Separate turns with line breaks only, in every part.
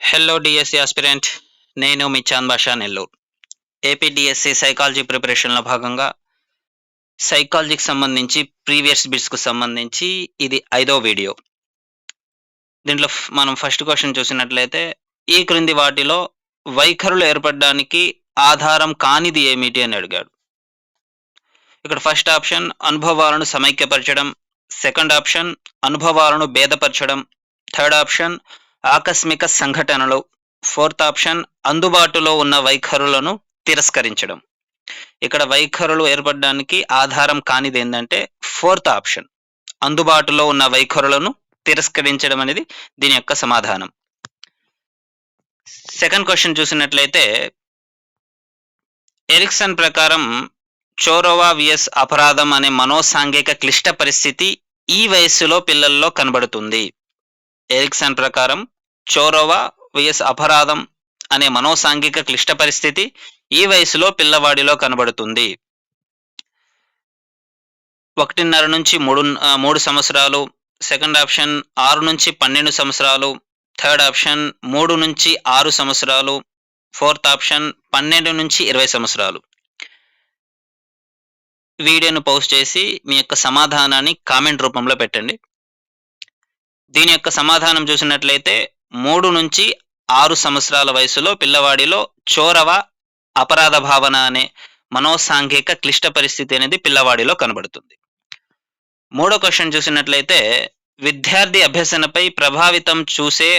Hello DSC aspirant. నేను మీ Chand Basha Nellore. AP DSC psychology ప్రిపరేషన్‌లో భాగంగా సైకాలజీకి సంబంధించి ప్రీవియస్ బిట్స్‌కు సంబంధించి ఇది ఐదో వీడియో. దీంట్లో మనం ఫస్ట్ క్వెషన్ చూసినట్లయితే, ఈ క్రింది వాటిలో వైఖరులు ఏర్పడడానికి ఆధారం కానిది ఏమిటి అని అడిగాడు. ఇక్కడ ఫస్ట్ ఆప్షన్ అనుభవాలను సమైక్యపరచడం, సెకండ్ ఆప్షన్ అనుభవాలను భేదపరచడం, థర్డ్ ఆప్షన్ ఆకస్మిక సంఘటనలు, ఫోర్త్ ఆప్షన్ అందుబాటులో ఉన్న వైఖరులను తిరస్కరించడం. ఇక్కడ వైఖరులు ఏర్పడడానికి ఆధారం కానిది ఏంటంటే ఫోర్త్ ఆప్షన్ అందుబాటులో ఉన్న వైఖరులను తిరస్కరించడం అనేది దీని యొక్క సమాధానం. సెకండ్ క్వశ్చన్ చూసినట్లయితే, ఎరిక్సన్ ప్రకారం చోరోవా విఎస్ అపరాధం అనే మనోసాంఘిక క్లిష్ట పరిస్థితి ఈ వయస్సులో పిల్లల్లో కనబడుతుంది. ఎరిక్సన్ ప్రకారం చోరోవా విఎస్ అపరాధం అనే మనోసాంఘిక క్లిష్ట పరిస్థితి ఈ వయసులో పిల్లవాడిలో కనబడుతుంది. 1.5 నుంచి 3 సంవత్సరాలు, సెకండ్ ఆప్షన్ 6 నుంచి 12 సంవత్సరాలు, థర్డ్ ఆప్షన్ 3 నుంచి 6 సంవత్సరాలు, ఫోర్త్ ఆప్షన్ 12 నుంచి 20 సంవత్సరాలు. వీడియోను పోస్ట్ చేసి మీ యొక్క సమాధానాన్ని కామెంట్ రూపంలో పెట్టండి. దీని యొక్క సమాధానం చూసినట్లయితే 3 నుంచి 6 సంవత్సరాల వయసులో పిల్లవాడిలో చోరవ అపరాధ భావన అనే మనోసాంఘిక క్లిష్ట పరిస్థితి అనేది పిల్లవాడిలో కనబడుతుంది. మూడో క్వశ్చన్ చూసినట్లయితే, విద్యార్థి అభ్యసనపై ప్రభావితం చూసే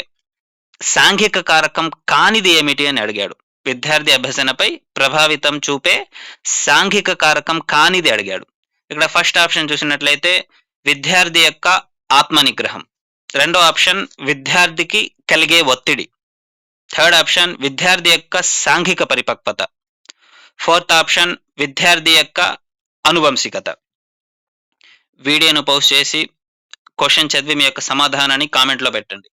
సాంఘిక కారకం కానిది ఏమిటి అని అడిగాడు. విద్యార్థి అభ్యసనపై ప్రభావితం చూపే సాంఘిక కారకం కానిది అడిగాడు. ఇక్కడ ఫస్ట్ ఆప్షన్ చూసినట్లయితే విద్యార్థి యొక్క ఆత్మనిగ్రహం, రెండో ఆప్షన్ విద్యార్థికి కలిగే ఒత్తిడి, థర్డ్ ఆప్షన్ విద్యార్థి యొక్క సాంఘిక పరిపక్వత, ఫోర్త్ ఆప్షన్ విద్యార్థి యొక్క అనువంశికత. వీడియోను పోస్ట్ చేసి క్వశ్చన్ చదివి మీ యొక్క సమాధానాన్ని కామెంట్లో పెట్టండి.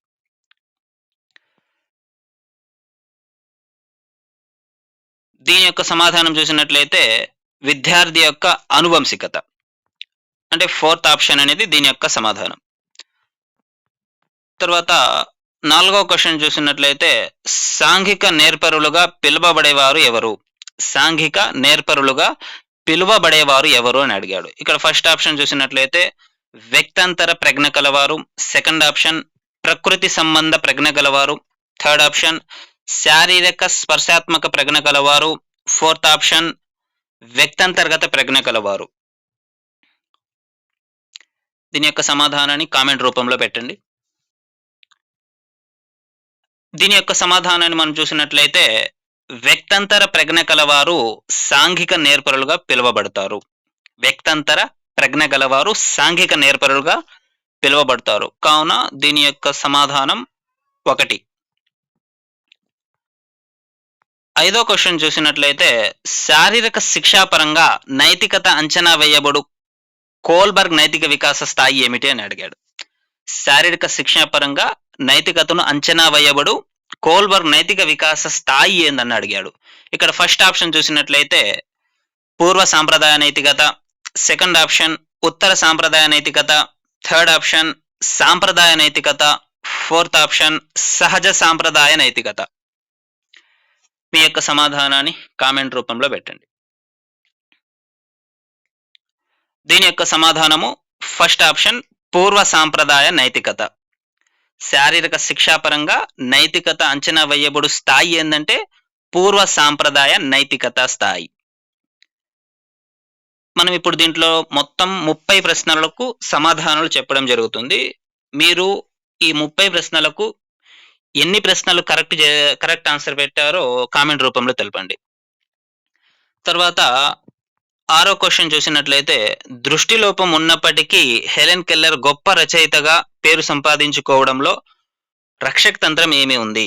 దీని యొక్క సమాధానం చూసినట్లయితే విద్యార్థి యొక్క అనువంశికత అంటే ఫోర్త్ ఆప్షన్ అనేది దీని యొక్క సమాధానం. తర్వాత 4వ క్వశ్చన్ చూసినట్లయితే, సాంఘిక నేర్పరులుగా పిలువబడేవారు ఎవరు? సాంఘిక నేర్పరులుగా పిలువబడేవారు ఎవరు అని అడిగాడు. ఇక్కడ ఫస్ట్ ఆప్షన్ చూసినట్లయితే వ్యక్తంతర ప్రజ్ఞ కలవారు, సెకండ్ ఆప్షన్ ప్రకృతి సంబంధ ప్రజ్ఞ కలవారు, థర్డ్ ఆప్షన్ శారీరక స్పర్శాత్మక ప్రజ్ఞ కలవారు, ఫోర్త్ ఆప్షన్ వ్యక్తంతర్గత ప్రజ్ఞ కలవారు. దీని యొక్క సమాధానాన్ని కామెంట్ రూపంలో పెట్టండి. దీని యొక్క సమాధానాన్ని మనం చూసినట్లయితే వ్యక్తంతర ప్రజ్ఞ కలవారు సాంఘిక నేర్పరులుగా పిలువబడతారు. వ్యక్తంతర ప్రజ్ఞ గలవారు సాంఘిక నేర్పరులుగా పిలువబడతారు. కావున దీని యొక్క సమాధానం 1. 5వ క్వశ్చన్ చూసినట్లయితే, శారీరక శిక్షాపరంగా నైతికత అంచనా వేయబడు కోల్బర్గ్ నైతిక వికాస స్థాయి ఏమిటి అని అడిగాడు. శారీరక శిక్షాపరంగా నైతికతను అంచనా వేయబడు కోల్బర్గ్ నైతిక వికాస స్థాయి ఏందని అడిగాడు. ఇక్కడ ఫస్ట్ ఆప్షన్ చూసినట్లయితే పూర్వ సాంప్రదాయ నైతికత, సెకండ్ ఆప్షన్ ఉత్తర సాంప్రదాయ నైతికత, థర్డ్ ఆప్షన్ సాంప్రదాయ నైతికత, ఫోర్త్ ఆప్షన్ సహజ సాంప్రదాయ నైతికత. మీ యొక్క సమాధానాన్ని కామెంట్ రూపంలో పెట్టండి. దీని యొక్క సమాధానము ఫస్ట్ ఆప్షన్ పూర్వ సాంప్రదాయ నైతికత. శారీరక శిక్షాపరంగా నైతికత అంచనా వేయబడు స్థాయి ఏంటంటే పూర్వ సాంప్రదాయ నైతికత స్థాయి. మనం ఇప్పుడు దీంట్లో మొత్తం 30 ప్రశ్నలకు సమాధానాలు చెప్పడం జరుగుతుంది. మీరు ఈ 30 ప్రశ్నలకు ఎన్ని ప్రశ్నలు కరెక్ట్ ఆన్సర్ పెట్టారో కామెంట్ రూపంలో తెలపండి. తర్వాత 6వ క్వశ్చన్ చూసినట్లయితే, దృష్టిలోపం ఉన్నప్పటికీ హెలెన్ కెల్లర్ గొప్ప రచయితగా పేరు సంపాదించుకోవడంలో రక్షక తంత్రం ఏమి ఉంది?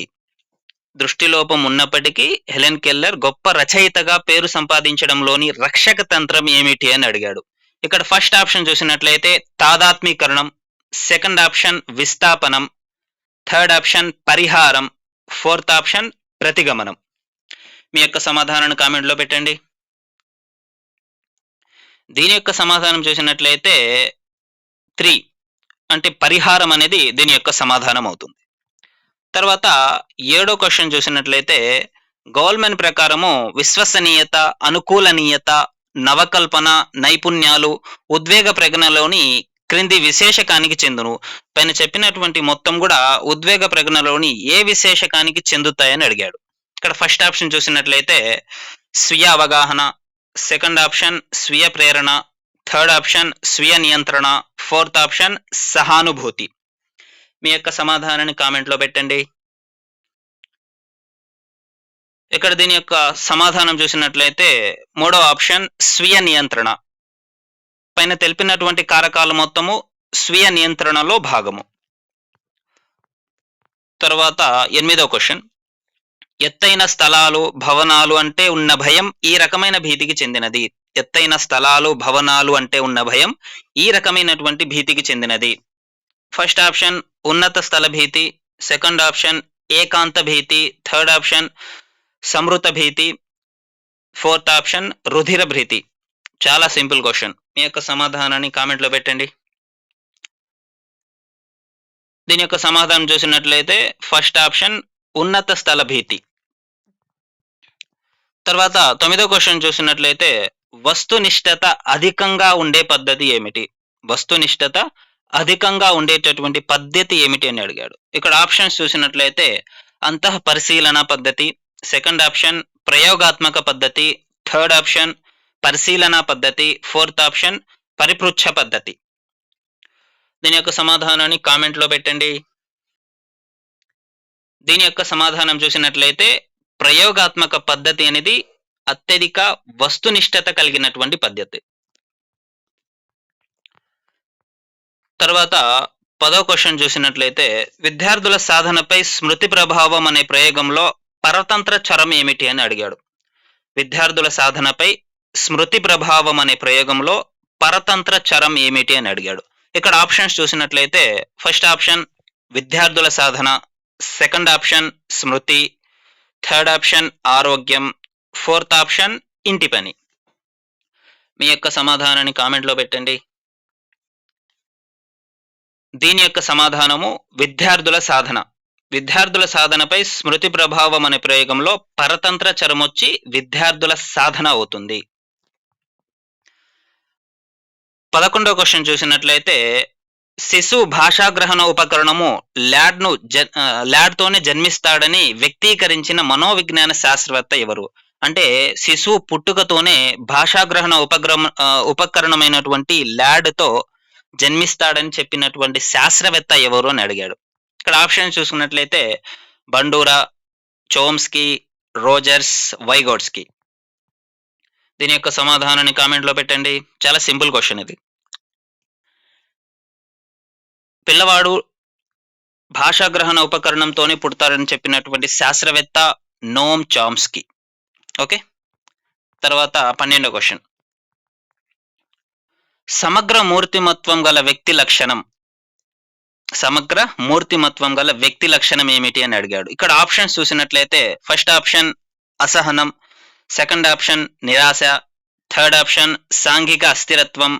దృష్టిలోపం ఉన్నప్పటికీ హెలెన్ కెల్లర్ గొప్ప రచయితగా పేరు సంపాదించడంలోని రక్షక తంత్రం ఏమిటి అని అడిగాడు. ఇక్కడ ఫస్ట్ ఆప్షన్ చూసినట్లయితే తాదాత్మీకరణం, సెకండ్ ఆప్షన్ విస్థాపనం, థర్డ్ ఆప్షన్ పరిహారం, ఫోర్త్ ఆప్షన్ ప్రతిగమనం. మీ యొక్క సమాధానాన్ని కామెంట్లో పెట్టండి. దీని యొక్క సమాధానం చూసినట్లయితే 3 అంటే పరిహారం అనేది దీని యొక్క సమాధానం అవుతుంది. తర్వాత 7వ క్వెషన్ చూసినట్లయితే గోల్మెన్ ప్రకారము విశ్వసనీయత, అనుకూలనీయత, నవకల్పన, నైపుణ్యాలు, ఉద్వేగ ప్రజ్ఞలోని క్రింది విశేషకానికి చెందును. పైన చెప్పినటువంటి మొత్తం కూడా ఉద్వేగ ప్రజ్ఞలోని ఏ విశేషకానికి చెందుతాయని అడిగాడు. ఇక్కడ ఫస్ట్ ఆప్షన్ చూసినట్లయితే స్వీయ అవగాహన, సెకండ్ ఆప్షన్ స్వీయ ప్రేరణ, థర్డ్ ఆప్షన్ స్వీయ నియంత్రణ, ఫోర్త్ ఆప్షన్ సహానుభూతి. మీ యొక్క సమాధానాన్ని కామెంట్లో పెట్టండి. ఇక్కడ దీని యొక్క సమాధానం చూసినట్లయితే 3వ ఆప్షన్ స్వీయ నియంత్రణ. పైన తెలిపినటువంటి కారకాలు మొత్తము స్వీయ నియంత్రణలో భాగము. తర్వాత 8వ క్వెషన్ ఎత్తైన స్థలాలు, భవనాలు అంటే ఉన్న భయం ఈ రకమైన భీతికి చెందినది. ఎత్తైన స్థలాలు, భవనాలు అంటే ఉన్న భయం ఈ రకమైనటువంటి భీతికి చెందినది. ఫస్ట్ ఆప్షన్ ఉన్నత స్థల భీతి, సెకండ్ ఆప్షన్ ఏకాంత భీతి, థర్డ్ ఆప్షన్ సమృత భీతి, ఫోర్త్ ఆప్షన్ రుధిర భీతి. చాలా సింపుల్ క్వశ్చన్. మీ యొక్క సమాధానాన్ని కామెంట్లో పెట్టండి. దీని యొక్క సమాధానం చూసినట్లయితే ఫస్ట్ ఆప్షన్ ఉన్నత స్థల భీతి. తర్వాత 9వ క్వశ్చన్ చూసినట్లయితే వస్తునిష్టత అధికంగా ఉండే పద్ధతి ఏమిటి? వస్తునిష్టత అధికంగా ఉండేటటువంటి పద్ధతి ఏమిటి అని అడిగాడు. ఇక్కడ ఆప్షన్స్ చూసినట్లయితే అంతః పరిశీలన పద్ధతి, సెకండ్ ఆప్షన్ ప్రయోగాత్మక పద్ధతి, థర్డ్ ఆప్షన్ పరిశీలన పద్ధతి, ఫోర్త్ ఆప్షన్ పరిపృచ్ఛ పద్ధతి. దీని యొక్క సమాధానాన్ని కామెంట్లో పెట్టండి. దీని యొక్క సమాధానం చూసినట్లయితే ప్రయోగాత్మక పద్ధతి అనేది అత్యధిక వస్తునిష్టత కలిగినటువంటి పద్ధతి. తర్వాత 10వ క్వశ్చన్ చూసినట్లయితే విద్యార్థుల సాధనపై స్మృతి ప్రభావం అనే ప్రయోగంలో పరతంత్ర చరం ఏమిటి అని అడిగాడు. విద్యార్థుల సాధనపై స్మృతి ప్రభావం అనే ప్రయోగంలో పరతంత్ర చరం ఏమిటి అని అడిగాడు. ఇక్కడ ఆప్షన్స్ చూసినట్లయితే ఫస్ట్ ఆప్షన్ విద్యార్థుల సాధన, సెకండ్ ఆప్షన్ స్మృతి, థర్డ్ ఆప్షన్ ఆరోగ్యం, ఫోర్త్ ఆప్షన్ ఇంటి పని. మీ యొక్క సమాధానాన్ని కామెంట్లో పెట్టండి. దీని యొక్క సమాధానము విద్యార్థుల సాధన. విద్యార్థుల సాధనపై స్మృతి ప్రభావం అనే ప్రయోగంలో పరతంత్ర చరమొచ్చి విద్యార్థుల సాధన అవుతుంది. 11వ క్వశ్చన్ చూసినట్లయితే శిశువు భాషాగ్రహణ ఉపకరణము ల్యాడ్తోనే జన్మిస్తాడని వ్యక్తీకరించిన మనోవిజ్ఞాన శాస్త్రవేత్త ఎవరు? అంటే శిశువు పుట్టుకతోనే భాషాగ్రహణ ఉపకరణమైనటువంటి ల్యాడ్తో జన్మిస్తాడని చెప్పినటువంటి శాస్త్రవేత్త ఎవరు అని అడిగాడు. ఇక్కడ ఆప్షన్ చూసుకున్నట్లయితే బండూరా, చోమ్స్కీ, రోజర్స్, వైగోట్స్కీ. దీని యొక్క సమాధానాన్ని కామెంట్లో పెట్టండి. చాలా సింపుల్ క్వశ్చన్ ఇది. పిల్లవాడు భాషాగ్రహణ ఉపకరణంతోనే పుడతారని చెప్పినటువంటి శాస్త్రవేత్త నోమ్ చామ్స్కీ. ఓకే. తర్వాత 12వ క్వశ్చన్ సమగ్ర మూర్తిమత్వం గల వ్యక్తి లక్షణం. సమగ్ర మూర్తిమత్వం గల వ్యక్తి లక్షణం ఏమిటి అని అడిగాడు. ఇక్కడ ఆప్షన్స్ చూసినట్లయితే ఫస్ట్ ఆప్షన్ అసహనం, సెకండ్ ఆప్షన్ నిరాశ, థర్డ్ ఆప్షన్ సాంఘిక అస్థిరత్వం,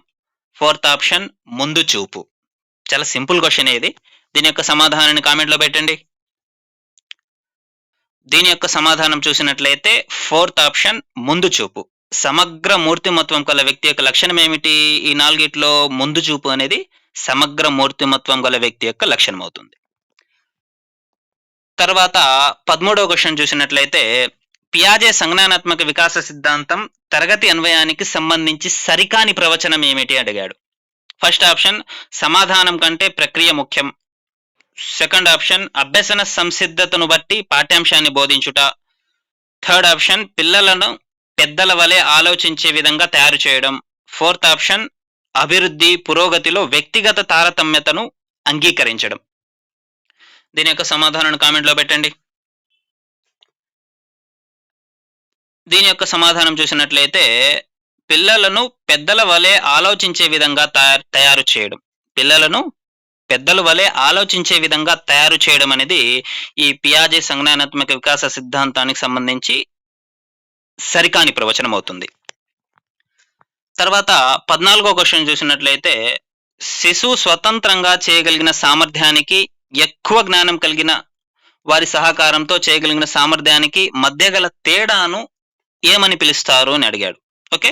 ఫోర్త్ ఆప్షన్ ముందు చూపు. చాలా సింపుల్ క్వశ్చన్ ఇది. దీని యొక్క సమాధానాన్ని కామెంట్లో పెట్టండి. దీని యొక్క సమాధానం చూసినట్లయితే ఫోర్త్ ఆప్షన్ ముందు చూపు. సమగ్ర మూర్తిమత్వం గల వ్యక్తి యొక్క లక్షణం ఏమిటి? ఈ నాలుగిట్లో ముందు చూపు అనేది సమగ్ర మూర్తిమత్వం గల వ్యక్తి యొక్క లక్షణం అవుతుంది. తర్వాత 13వ క్వశ్చన్ చూసినట్లయితే పియాజే సంజ్ఞానాత్మక వికాస సిద్ధాంతం తరగతి అన్వయానికి సంబంధించి సరికాని ప్రవచనం ఏమిటి అడిగాడు. ఫస్ట్ ఆప్షన్ సమాధానం కంటే ప్రక్రియ ముఖ్యం, సెకండ్ ఆప్షన్ అభ్యసన సంసిద్ధతను బట్టి పాఠ్యాంశాన్ని బోధించుట, థర్డ్ ఆప్షన్ పిల్లలను పెద్దల వలె ఆలోచించే విధంగా తయారు చేయడం, ఫోర్త్ ఆప్షన్ అభివృద్ధి పురోగతిలో వ్యక్తిగత తారతమ్యతను అంగీకరించడం. దీని యొక్క సమాధానాన్ని కామెంట్లో పెట్టండి. దీని యొక్క సమాధానం చూసినట్లయితే పిల్లలను పెద్దల వలె ఆలోచించే విధంగా తయారు చేయడం. పిల్లలను పెద్దల వలె ఆలోచించే విధంగా తయారు చేయడం అనేది ఈ పియాజే సంజ్ఞానాత్మక వికాస సిద్ధాంతానికి సంబంధించి సరికాని ప్రవచనం అవుతుంది. తర్వాత 14వ క్వశ్చన్ చూసినట్లయితే శిశువు స్వతంత్రంగా చేయగలిగిన సామర్థ్యానికి ఎక్కువ జ్ఞానం కలిగిన వారి సహకారంతో చేయగలిగిన సామర్థ్యానికి మధ్య గల తేడాను ఏమని పిలుస్తారు అని అడిగాడు. ఓకే.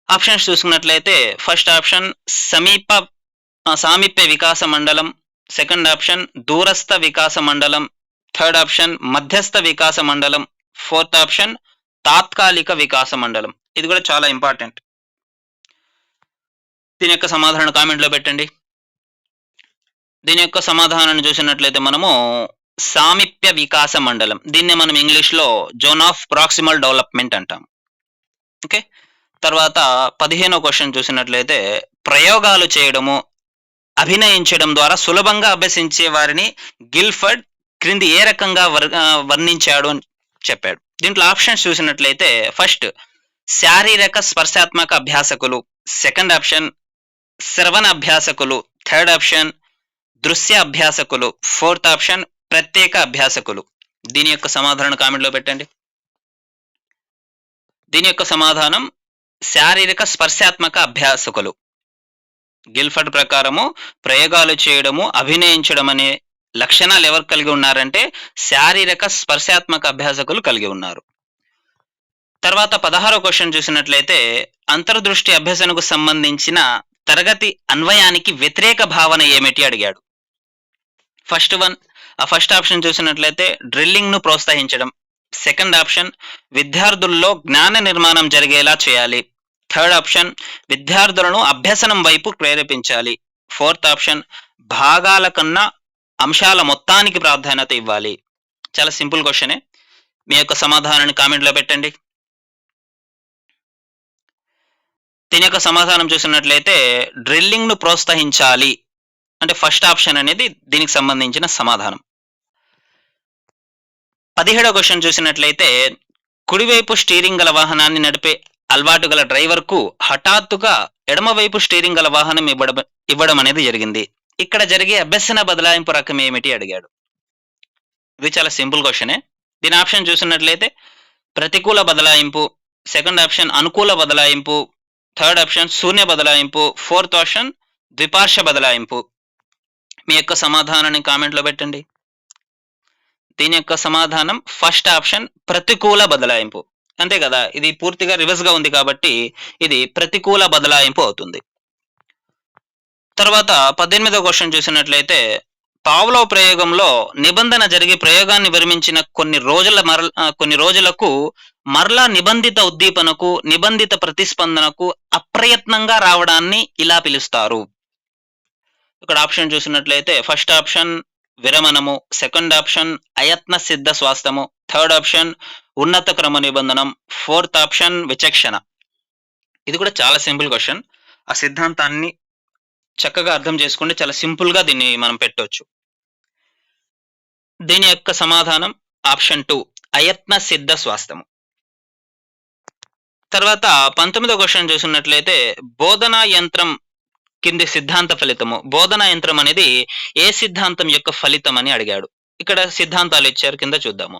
ఆప్షన్స్ చూసుకున్నట్లయితే ఫస్ట్ ఆప్షన్ సామీప్య వికాస మండలం, సెకండ్ ఆప్షన్ దూరస్థ వికాస మండలం, థర్డ్ ఆప్షన్ మధ్యస్థ వికాస మండలం, ఫోర్త్ ఆప్షన్ తాత్కాలిక వికాస మండలం. ఇది కూడా చాలా ఇంపార్టెంట్. దీని యొక్క సమాధానం కామెంట్లో పెట్టండి. దీని యొక్క సమాధానాన్ని చూసినట్లయితే మనము సామీప్య వికాస మండలం, దీన్నే మనం ఇంగ్లీష్లో జోన్ ఆఫ్ ప్రాక్సిమల్ డెవలప్మెంట్ అంటాం. ఓకే. తర్వాత 15వ క్వశ్చన్ చూసినట్లయితే ప్రయోగాలు చేయడము, అభినయించడం ద్వారా సులభంగా అభ్యసించే వారిని గిల్ఫర్డ్ క్రింది ఏ రకంగా వర్ణించాడు అని చెప్పాడు. దీంట్లో ఆప్షన్స్ చూసినట్లయితే ఫస్ట్ శారీరక స్పర్శాత్మక అభ్యాసకులు, సెకండ్ ఆప్షన్ శ్రవణ అభ్యాసకులు, థర్డ్ ఆప్షన్ దృశ్య అభ్యాసకులు, ఫోర్త్ ఆప్షన్ ప్రత్యేక అభ్యాసకులు. దీని యొక్క సమాధానం కామెంట్లో పెట్టండి. దీని యొక్క సమాధానం శారీరక స్పర్శాత్మక అభ్యాసకులు. గిల్ఫర్డ్ ప్రకారము ప్రయోగాలు చేయడము, అభినయించడం అనే లక్షణాలు ఎవరు కలిగి ఉన్నారంటే శారీరక స్పర్శాత్మక అభ్యాసకులు కలిగి ఉన్నారు. తర్వాత 16వ క్వశ్చన్ చూసినట్లయితే అంతర్దృష్టి అభ్యసనకు సంబంధించిన తరగతి అన్వయానికి వ్యతిరేక భావన ఏమిటి అడిగాడు. ఫస్ట్ ఆప్షన్ చూసినట్లయితే డ్రిల్లింగ్ ను ప్రోత్సహించడం, సెకండ్ ఆప్షన్ విద్యార్థుల్లో జ్ఞాన నిర్మాణం జరిగేలా చేయాలి, థర్డ్ ఆప్షన్ విద్యార్థులను అభ్యసనం వైపు ప్రేరేపించాలి, ఫోర్త్ ఆప్షన్ భాగాల కన్నా అంశాల మొత్తానికి ప్రాధాన్యత ఇవ్వాలి. చాలా సింపుల్ క్వశ్చనే. మీ యొక్క సమాధానాన్ని కామెంట్లో పెట్టండి. దీని యొక్క సమాధానం చూసినట్లయితే డ్రిల్లింగ్ ను ప్రోత్సహించాలి అంటే ఫస్ట్ ఆప్షన్ అనేది దీనికి సంబంధించిన సమాధానం. 17వ క్వశ్చన్ చూసినట్లయితే కుడివైపు స్టీరింగ్ గల వాహనాన్ని నడిపే అలవాటు గల డ్రైవర్ కు హఠాత్తుగా ఎడమవైపు స్టీరింగ్ గల వాహనం ఇవ్వడం అనేది జరిగింది. ఇక్కడ జరిగే అభ్యసన బదలాయింపు రకం ఏమిటి అడిగాడు. ఇది చాలా సింపుల్ క్వశ్చనే. దీని ఆప్షన్ చూసినట్లయితే ప్రతికూల బదలాయింపు, సెకండ్ ఆప్షన్ అనుకూల బదలాయింపు, థర్డ్ ఆప్షన్ శూన్య బదలాయింపు, ఫోర్త్ ఆప్షన్ ద్విపార్శ్వ బదలాయింపు. మీ యొక్క సమాధానాన్ని కామెంట్లో పెట్టండి. దీని యొక్క సమాధానం ఫస్ట్ ఆప్షన్ ప్రతికూల బదలాయింపు. అంతే కదా, ఇది పూర్తిగా రివర్స్ గా ఉంది కాబట్టి ఇది ప్రతికూల బదలాయింపు అవుతుంది. తర్వాత 18వ క్వశ్చన్ చూసినట్లయితే పావ్లోవ్ ప్రయోగంలో నిబంధన జరిగి ప్రయోగాన్ని విరమించిన కొన్ని రోజులకు మరలా నిబంధిత ఉద్దీపనకు, నిబంధిత ప్రతిస్పందనకు అప్రయత్నంగా రావడాన్ని ఇలా పిలుస్తారు. ఇక్కడ ఆప్షన్ చూసినట్లయితే ఫస్ట్ ఆప్షన్ విరమణము, సెకండ్ ఆప్షన్ అయత్న సిద్ధ స్వాస్థము, థర్డ్ ఆప్షన్ ఉన్నత క్రమ నిబంధనం, ఫోర్త్ ఆప్షన్ విచక్షణ. ఇది కూడా చాలా సింపుల్ క్వశ్చన్. ఆ సిద్ధాంతాన్ని చక్కగా అర్థం చేసుకుంటే చాలా సింపుల్ గా దీన్ని మనం పెట్టవచ్చు. దీని యొక్క సమాధానం ఆప్షన్ 2 అయత్న సిద్ధ స్వాస్థము. తర్వాత 19వ క్వశ్చన్ చూసినట్లయితే బోధనా యంత్రం కింది సిద్ధాంత ఫలితము. బోధనా యంత్రం అనేది ఏ సిద్ధాంతం యొక్క ఫలితం అని అడిగాడు. ఇక్కడ సిద్ధాంతాలు ఇచ్చారు, కింద చూద్దాము.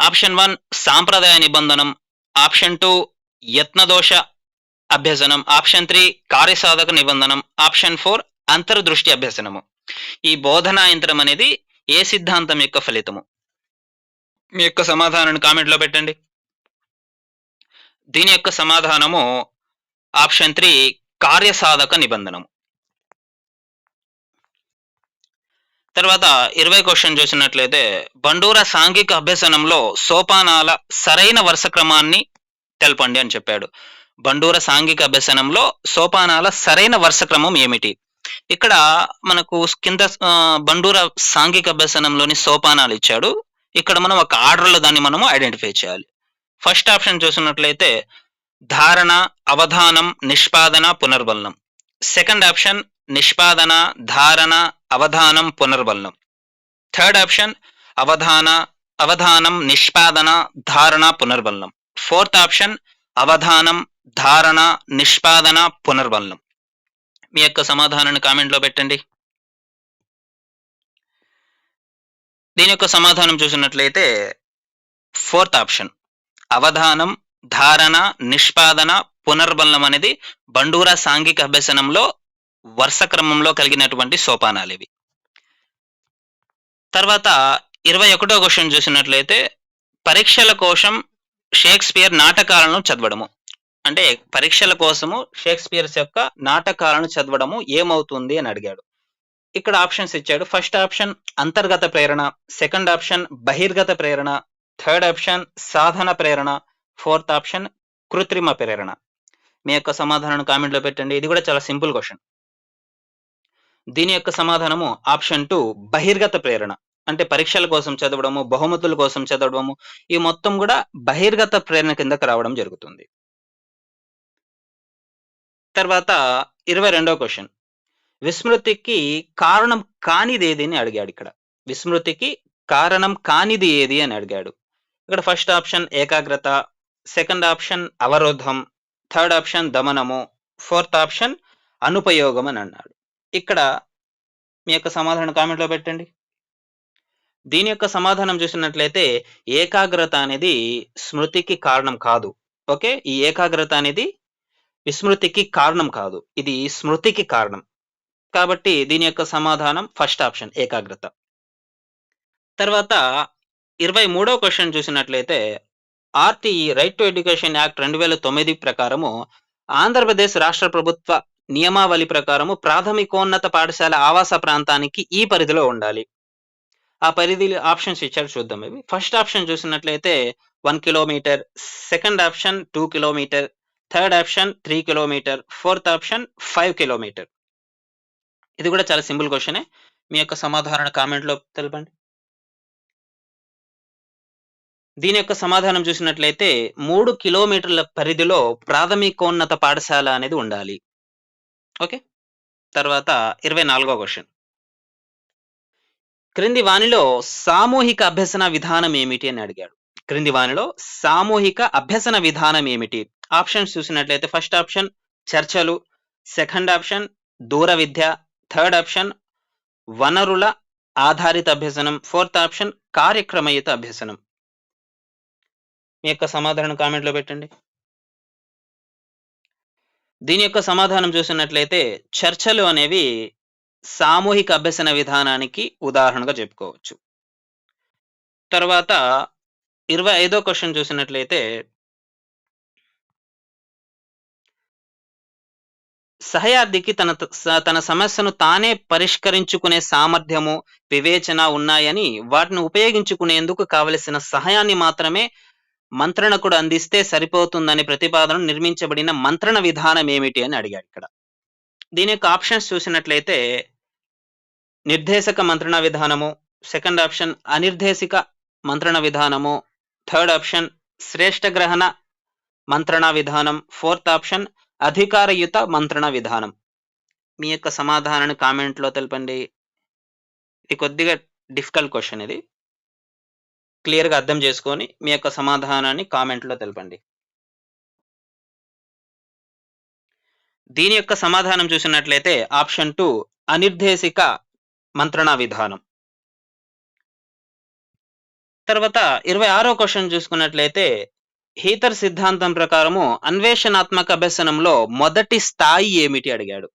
ఆప్షన్ 1 సాంప్రదాయ నిబంధనం, ఆప్షన్ 2 యత్నదోష అభ్యసనం, ఆప్షన్ 3 కార్యసాధక నిబంధనం, ఆప్షన్ 4 అంతర్దృష్టి అభ్యసనము. ఈ బోధనా యంత్రం అనేది ఏ సిద్ధాంతం యొక్క ఫలితము? మీ యొక్క సమాధానాన్ని కామెంట్లో పెట్టండి. దీని యొక్క సమాధానము ఆప్షన్ 3 కార్యసాధక నిబంధనము. తర్వాత 20 క్వశ్చన్ చూసినట్లయితే బండూరా సాంఘిక అభ్యసనంలో సోపానాల సరైన వరుస క్రమాన్ని తెలపండి అని చెప్పాడు. బండూరా సాంఘిక అభ్యసనంలో సోపానాల సరైన వరుస క్రమం ఏమిటి? ఇక్కడ మనకు కింద బండూరా సాంఘిక అభ్యసనంలోని సోపానాలు ఇచ్చాడు. ఇక్కడ మనం ఒక ఆర్డర్లో దాన్ని మనము ఐడెంటిఫై చేయాలి. ఫస్ట్ ఆప్షన్ చూసినట్లయితే ధారణ, అవధానం, నిష్పాదన, పునర్బలనం. సెకండ్ ఆప్షన్ నిష్పాదన, ధారణ, అవధానం, పునర్బలనం. థర్డ్ ఆప్షన్ అవధానం, నిష్పాదన, ధారణ, పునర్బలనం. ఫోర్త్ ఆప్షన్ అవధానం, ధారణ, నిష్పాదన, పునర్బలనం. మీ యొక్క సమాధానాన్ని కామెంట్లో పెట్టండి. దీని యొక్క సమాధానం చూసినట్లయితే ఫోర్త్ ఆప్షన్ అవధానం, ధారణ, నిష్పాదన, పునర్బలనం అనేది బండూరా సాంఘిక అభ్యసనంలో వరుస క్రమంలో కలిగినటువంటి సోపానాలు ఇవి. తర్వాత 21వ క్వెషన్ చూసినట్లయితే పరీక్షల కోసం షేక్స్‌పియర్ నాటకాలను చదవడము. అంటే పరీక్షల కోసము షేక్స్‌పియర్స్ యొక్క నాటకాలను చదవడము ఏమవుతుంది అని అడిగాడు. ఇక్కడ ఆప్షన్స్ ఇచ్చాడు. ఫస్ట్ ఆప్షన్ అంతర్గత ప్రేరణ, సెకండ్ ఆప్షన్ బహిర్గత ప్రేరణ, థర్డ్ ఆప్షన్ సాధన ప్రేరణ, ఫోర్త్ ఆప్షన్ కృత్రిమ ప్రేరణ. మీ యొక్క సమాధానాన్ని కామెంట్‌లో పెట్టండి. ఇది కూడా చాలా సింపుల్ క్వెషన్. దీని యొక్క సమాధానము ఆప్షన్ 2 బహిర్గత ప్రేరణ. అంటే పరీక్షల కోసం చదవడము, బహుమతుల కోసం చదవడము, ఈ మొత్తం కూడా బహిర్గత ప్రేరణ కిందకి రావడం జరుగుతుంది. తర్వాత 22వ క్వెషన్. విస్మృతికి కారణం కానిదేది అని అడిగాడిక్కడ. విస్మృతికి కారణం కానిది ఏది అని అడిగాడు. ఇక్కడ ఫస్ట్ ఆప్షన్ ఏకాగ్రత, సెకండ్ ఆప్షన్ అవరోధం, థర్డ్ ఆప్షన్ దమనము, ఫోర్త్ ఆప్షన్ అనుపయోగం అని అన్నాడు. ఇక్కడ మీ యొక్క సమాధానం కామెంట్‌లో పెట్టండి. దీని యొక్క సమాధానం చూసినట్లయితే ఏకాగ్రత అనేది స్మృతికి కారణం కాదు. ఓకే. ఈ ఏకాగ్రత అనేది విస్మృతికి కారణం కాదు. ఇది స్మృతికి కారణం. కాబట్టి దీని యొక్క సమాధానం ఫస్ట్ ఆప్షన్ ఏకాగ్రత. తర్వాత 23వ క్వెషన్ చూసినట్లయితే RTE right to education act 2009 ప్రకారము ఆంధ్రప్రదేశ్ రాష్ట్ర ప్రభుత్వ నియమావళి ప్రకారము ప్రాథమికోన్నత పాఠశాల ఆవాస ప్రాంతానికి ఈ పరిధిలో ఉండాలి. ఆ పరిధిలో ఆప్షన్స్ ఇచ్చాడు చూద్దాం ఇవి. ఫస్ట్ ఆప్షన్ చూసినట్లయితే 1 kilometre, second option 2 kilometre, third option 3 kilometre, fourth option 5 kilometre. ఇది కూడా చాలా సింపుల్ క్వెషనే. మీ యొక్క సమాధానాన్ని కామెంట్‌లో తెలపండి. దీని యొక్క సమాధానం చూసినట్లయితే 3 కిలోమీటర్ల పరిధిలో ప్రాథమికోన్నత పాఠశాల అనేది ఉండాలి. ఓకే. తర్వాత 24వ క్వెషన్. క్రింది వానిలో సామూహిక అభ్యసన విధానం ఏమిటి అని అడిగాడు. క్రింది వానిలో సామూహిక అభ్యసన విధానం ఏమిటి? ఆప్షన్స్ చూసినట్లయితే ఫస్ట్ ఆప్షన్ చర్చలు, సెకండ్ ఆప్షన్ దూర విద్య, థర్డ్ ఆప్షన్ వనరుల ఆధారిత అభ్యసనం, ఫోర్త్ ఆప్షన్ కార్యక్రమయుత అభ్యసనం. మీ యొక్క సమాధానం కామెంట్‌లో పెట్టండి. దీని యొక్క సమాధానం చూసినట్లయితే చర్చలు అనేవి సామూహిక అభ్యసన విధానానికి ఉదాహరణగా చెప్పుకోవచ్చు. తర్వాత 25వ క్వెషన్ చూసినట్లయితే సహయార్థికి తన సమస్యను తానే పరిష్కరించుకునే సామర్థ్యము, వివేచన ఉన్నాయని వాటిని ఉపయోగించుకునేందుకు కావలసిన సహాయాన్ని మాత్రమే మంత్రణకుడు అందిస్తే సరిపోతుందని ప్రతిపాదన నిర్మించబడిన మంత్రణ విధానం ఏమిటి అని అడిగాడు ఇక్కడ. దీని యొక్క ఆప్షన్స్ చూసినట్లయితే నిర్దేశక మంత్రణ విధానము, సెకండ్ ఆప్షన్ అనిర్దేశిక మంత్రణ విధానము, థర్డ్ ఆప్షన్ శ్రేష్ఠ గ్రహణ మంత్రణ విధానం, ఫోర్త్ ఆప్షన్ అధికారయుత మంత్రణ విధానం. మీ యొక్క సమాధానాన్ని కామెంట్‌లో తెలపండి. ఇది కొద్దిగా డిఫికల్ట్ క్వెషన్ ఇది. క్లియర్‌గా అర్థం చేసుకొని మీ యొక్క సమాధానాన్ని కామెంట్‌లో తెలపండి. దీని యొక్క సమాధానం చూసినట్లయితే ఆప్షన్ 2 అనిర్దేశిక మంత్రణ విధానం. తర్వాత 26వ క్వెషన్ చూసుకున్నట్లయితే హీథర్ సిద్ధాంతం ప్రకారము అన్వేషణాత్మక అభ్యసనంలో మొదటి స్థాయి ఏమిటి అడిగాడు.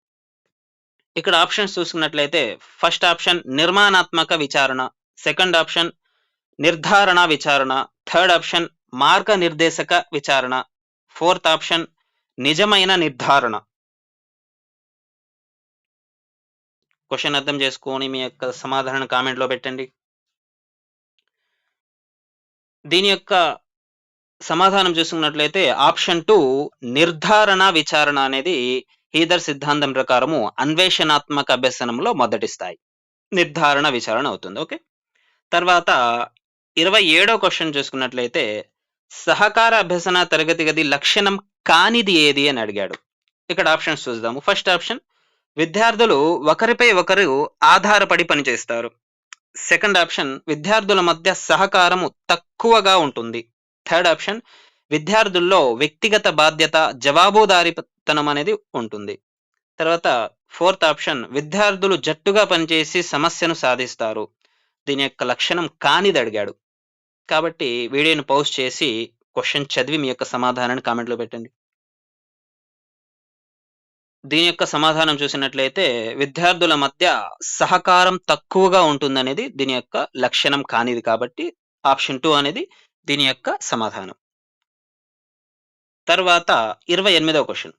ఇక్కడ ఆప్షన్స్ చూసుకున్నట్లయితే ఫస్ట్ ఆప్షన్ నిర్మాణాత్మక విచారణ, సెకండ్ ఆప్షన్ నిర్ధారణ విచారణ, థర్డ్ ఆప్షన్ మార్గనిర్దేశక విచారణ, ఫోర్త్ ఆప్షన్ నిజమైన నిర్ధారణ. క్వెషన్ అర్థం చేసుకొని మీ యొక్క సమాధానాన్ని కామెంట్‌లో పెట్టండి. దీని యొక్క సమాధానం చూసుకున్నట్లయితే ఆప్షన్ 2 నిర్ధారణ విచారణ అనేది హీథర్ సిద్ధాంతం ప్రకారము అన్వేషణాత్మక అభ్యసనంలో మొదటి స్థాయి. నిర్ధారణ విచారణ అవుతుంది. ఓకే. తర్వాత 27వ క్వెషన్ చూసుకున్నట్లయితే సహకార అభ్యసన తరగతి గది లక్షణం కానిది ఏది అని అడిగాడు. ఇక్కడ ఆప్షన్స్ చూద్దాము. ఫస్ట్ ఆప్షన్ విద్యార్థులు ఒకరిపై ఒకరు ఆధారపడి పనిచేస్తారు. సెకండ్ ఆప్షన్ విద్యార్థుల మధ్య సహకారము తక్కువగా ఉంటుంది. థర్డ్ ఆప్షన్ విద్యార్థుల్లో వ్యక్తిగత బాధ్యత, జవాబుదారీతనం అనేది ఉంటుంది. తర్వాత ఫోర్త్ ఆప్షన్ విద్యార్థులు జట్టుగా పనిచేసి సమస్యను సాధిస్తారు. దీని యొక్క లక్షణం కానిది అడిగాడు. కాబట్టి వీడియోని పౌజ్ చేసి క్వెషన్ చదివి మీ యొక్క సమాధానాన్ని కామెంట్‌లో పెట్టండి. దీని యొక్క సమాధానం చూసినట్లయితే విద్యార్థుల మధ్య సహకారం తక్కువగా ఉంటుందనేది దీని యొక్క లక్షణం కానిది కాబట్టి ఆప్షన్ 2 అనేది దీని యొక్క సమాధానం. తర్వాత 28వ క్వెషన్.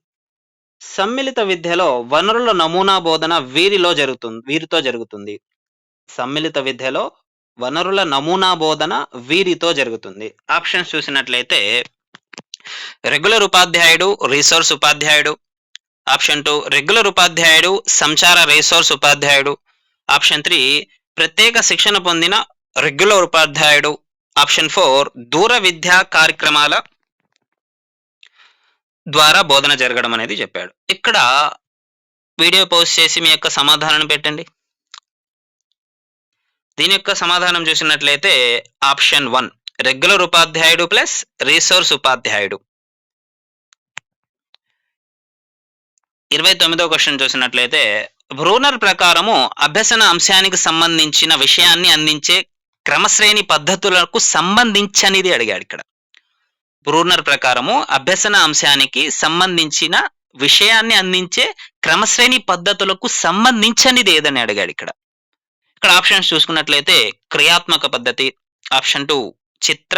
సమ్మిళిత విద్యలో వనరుల నమూనా బోధన వీరితో జరుగుతుంది. సమ్మిళిత విద్యలో వనరుల నమూనా బోధన వీరితో జరుగుతుంది. ఆప్షన్స్ చూసినట్లయితే రెగ్యులర్ ఉపాధ్యాయుడు, రీసోర్స్ ఉపాధ్యాయుడు. ఆప్షన్ 2 రెగ్యులర్ ఉపాధ్యాయుడు, సంచార రీసోర్స్ ఉపాధ్యాయుడు. ఆప్షన్ 3 ప్రత్యేక శిక్షణ పొందిన రెగ్యులర్ ఉపాధ్యాయుడు. ఆప్షన్ 4 దూర విద్యా కార్యక్రమాల ద్వారా బోధన జరగడం అనేది చెప్పాడు. ఇక్కడ వీడియో పోస్ట్ చేసి మీ యొక్క సమాధానాన్ని పెట్టండి. దీని యొక్క సమాధానం చూసినట్లయితే ఆప్షన్ 1 రెగ్యులర్ ఉపాధ్యాయుడు ప్లస్ రీసోర్స్ ఉపాధ్యాయుడు. 29వ క్వశ్చన్ చూసినట్లయితే బ్రూనర్ ప్రకారము అభ్యసన అంశానికి సంబంధించిన విషయాన్ని అందించే క్రమశ్రేణి పద్ధతులకు సంబంధించనిది అడిగాడు ఇక్కడ. బ్రూనర్ ప్రకారము అభ్యసన అంశానికి సంబంధించిన విషయాన్ని అందించే క్రమశ్రేణి పద్ధతులకు సంబంధించనిది ఏదని అడిగాడు ఇక్కడ. ఇక్కడ ఆప్షన్స్ చూసుకున్నట్లయితే క్రియాత్మక పద్ధతి, ఆప్షన్ 2 చిత్ర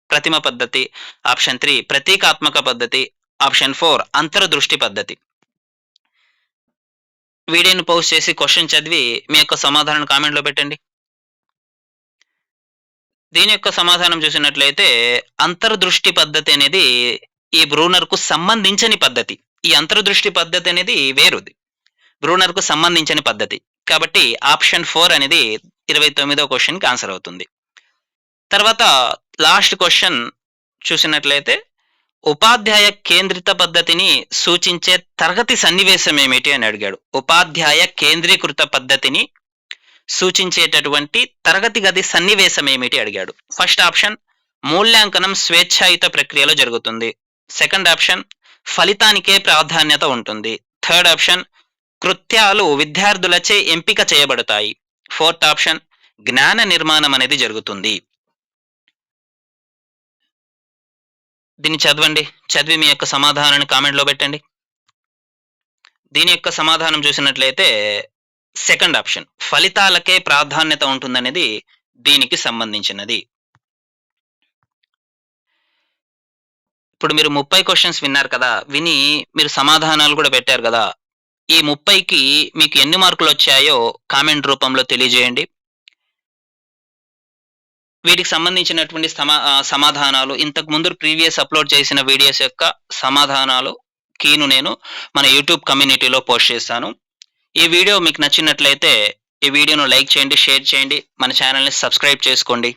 ప్రతిమ పద్ధతి, ఆప్షన్ 3 ప్రతీకాత్మక పద్ధతి, ఆప్షన్ 4 అంతర్దృష్టి పద్ధతి. వీడియోని పోస్ట్ చేసి క్వశ్చన్ చదివి మీ యొక్క సమాధానం కామెంట్లో పెట్టండి. దీని యొక్క సమాధానం చూసినట్లయితే అంతర్దృష్టి పద్ధతి అనేది ఈ బ్రూనర్కు సంబంధించని పద్ధతి. ఈ అంతర్దృష్టి పద్ధతి అనేది వేరుది, బ్రూనర్కు సంబంధించని పద్ధతి. కాబట్టి ఆప్షన్ 4 అనేది 29వ క్వశ్చన్కి ఆన్సర్ అవుతుంది. తర్వాత లాస్ట్ క్వశ్చన్ చూసినట్లయితే ఉపాధ్యాయ కేంద్రిత పద్ధతిని సూచించే తరగతి సన్నివేశం ఏమిటి అని అడిగాడు. ఉపాధ్యాయ కేంద్రీకృత పద్ధతిని సూచించేటటువంటి తరగతి గది సన్నివేశం ఏమిటి అడిగాడు. ఫస్ట్ ఆప్షన్ మూల్యాంకనం స్వేచ్ఛాయుత ప్రక్రియలో జరుగుతుంది. సెకండ్ ఆప్షన్ ఫలితానికే ప్రాధాన్యత ఉంటుంది. థర్డ్ ఆప్షన్ కృత్యాలు విద్యార్థులచే ఎంపిక చేయబడతాయి. ఫోర్త్ ఆప్షన్ జ్ఞాన నిర్మాణం అనేది జరుగుతుంది. దీన్ని చదవండి, చదివి మీ యొక్క సమాధానాన్ని కామెంట్లో పెట్టండి. దీని యొక్క సమాధానం చూసినట్లయితే సెకండ్ ఆప్షన్ ఫలితాలకే ప్రాధాన్యత ఉంటుందనేది దీనికి సంబంధించినది. ఇప్పుడు మీరు 30 క్వశ్చన్స్ విన్నారు కదా, విని మీరు సమాధానాలు కూడా పెట్టారు కదా. ఈ 30కి మీకు ఎన్ని మార్కులు వచ్చాయో కామెంట్ రూపంలో తెలియజేయండి. వీటికి సంబంధించినటువంటి సమాధానాలు ఇంతకు ముందు ప్రీవియస్ అప్లోడ్ చేసిన వీడియోస్ యొక్క సమాధానాలు కీను నేను మన యూట్యూబ్ కమ్యూనిటీలో పోస్ట్ చేస్తాను. ఈ వీడియో మీకు నచ్చినట్లయితే ఈ వీడియోను లైక్ చేయండి, షేర్ చేయండి, మన ఛానల్ని సబ్స్క్రైబ్ చేసుకోండి.